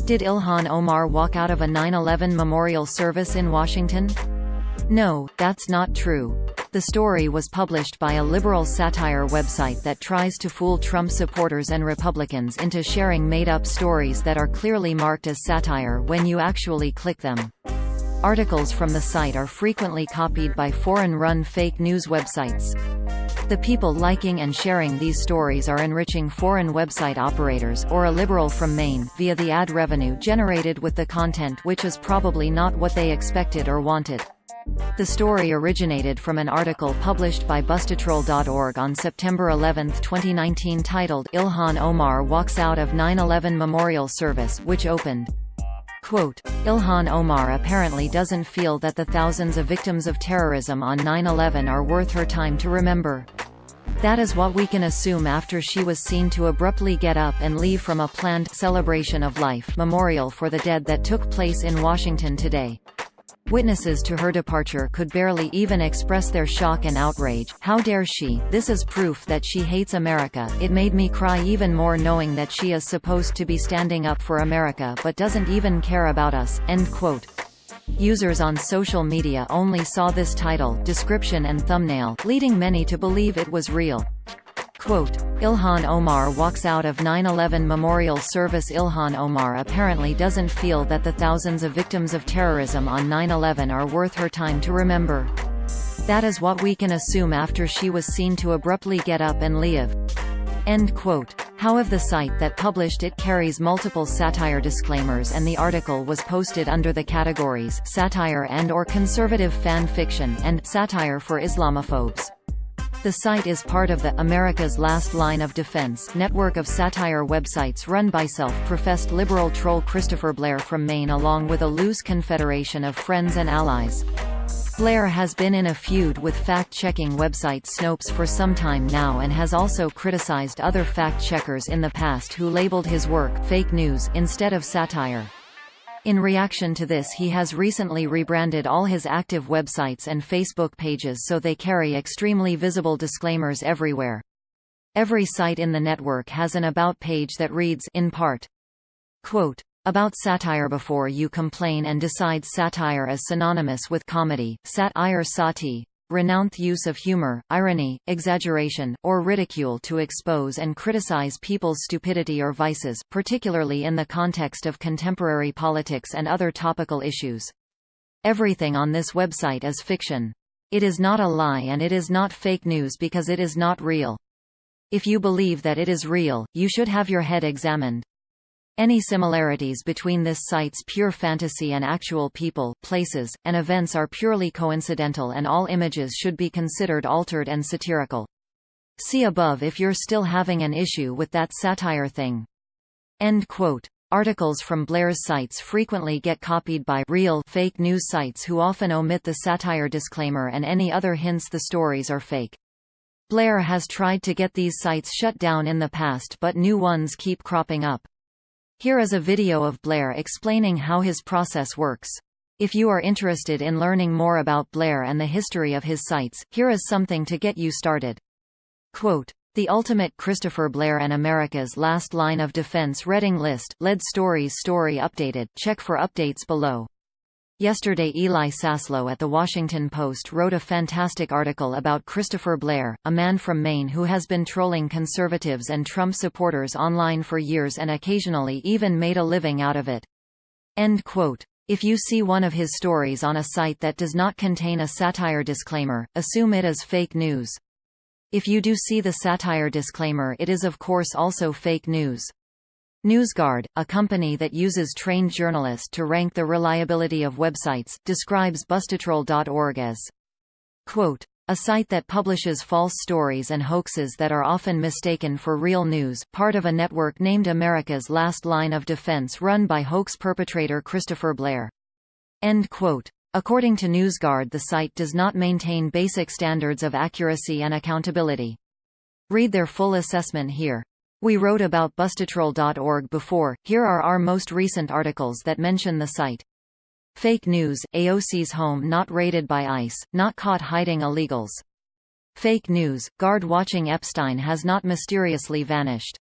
Did Ilhan Omar walk out of a 9/11 memorial service in Washington? No, that's not true. The story was published by a liberal satire website that tries to fool Trump supporters and Republicans into sharing made-up stories that are clearly marked as satire when you actually click them. Articles from the site are frequently copied by foreign-run fake news websites. The people liking and sharing these stories are enriching foreign website operators, or a liberal from Maine, via the ad revenue generated with the content, which is probably not what they expected or wanted. The story originated from an article published by Bustatroll.org on September 11, 2019 titled "Ilhan Omar Walks Out of 9/11 Memorial Service," which opened, quote, "Ilhan Omar apparently doesn't feel that the thousands of victims of terrorism on 9/11 are worth her time to remember. That is what we can assume after she was seen to abruptly get up and leave from a planned celebration of life memorial for the dead that took place in Washington today. Witnesses to her departure could barely even express their shock and outrage. How dare she? This is proof that she hates America. It made me cry even more knowing that she is supposed to be standing up for America but doesn't even care about us." End quote. Users on social media only saw this title, description and thumbnail, leading many to believe it was real. Quote, "Ilhan Omar walks out of 9/11 memorial service." Ilhan Omar apparently doesn't feel that the thousands of victims of terrorism on 9/11 are worth her time to remember. That is what we can assume after she was seen to abruptly get up and leave. End quote. However, the site that published it carries multiple satire disclaimers, and the article was posted under the categories satire and/or conservative fan fiction and satire for Islamophobes. The site is part of the America's Last Line of Defense network of satire websites run by self-professed liberal troll Christopher Blair from Maine, along with a loose confederation of friends and allies. Blair has been in a feud with fact-checking website Snopes for some time now and has also criticized other fact-checkers in the past who labeled his work fake news instead of satire. In reaction to this, he has recently rebranded all his active websites and Facebook pages so they carry extremely visible disclaimers everywhere. Every site in the network has an About page that reads, in part, quote, "About satire before you complain and decide satire is synonymous with comedy, sat-ire sati, renounce use of humor, irony, exaggeration, or ridicule to expose and criticize people's stupidity or vices, particularly in the context of contemporary politics and other topical issues. Everything on this website is fiction. It is not a lie and it is not fake news because it is not real. If you believe that it is real, you should have your head examined. Any similarities between this site's pure fantasy and actual people, places, and events are purely coincidental, and all images should be considered altered and satirical. See above if you're still having an issue with that satire thing." End quote. Articles from Blair's sites frequently get copied by real fake news sites who often omit the satire disclaimer and any other hints the stories are fake. Blair has tried to get these sites shut down in the past, but new ones keep cropping up. Here is a video of Blair explaining how his process works. If you are interested in learning more about Blair and the history of his sites, here is something to get you started. Quote, "The ultimate Christopher Blair and America's Last Line of Defense reading list, lead stories story updated, check for updates below." Yesterday, Eli Saslow at The Washington Post wrote a fantastic article about Christopher Blair, a man from Maine who has been trolling conservatives and Trump supporters online for years and occasionally even made a living out of it. End quote. If you see one of his stories on a site that does not contain a satire disclaimer, assume it is fake news. If you do see the satire disclaimer, it is of course also fake news. NewsGuard, a company that uses trained journalists to rank the reliability of websites, describes Bustatroll.org as, quote, "a site that publishes false stories and hoaxes that are often mistaken for real news, part of a network named America's Last Line of Defense run by hoax perpetrator Christopher Blair." End quote. According to NewsGuard, the site does not maintain basic standards of accuracy and accountability. Read their full assessment here. We wrote about Bustatroll.org before. Here are our most recent articles that mention the site. Fake news, AOC's home not raided by ICE, not caught hiding illegals. Fake news, guard watching Epstein has not mysteriously vanished.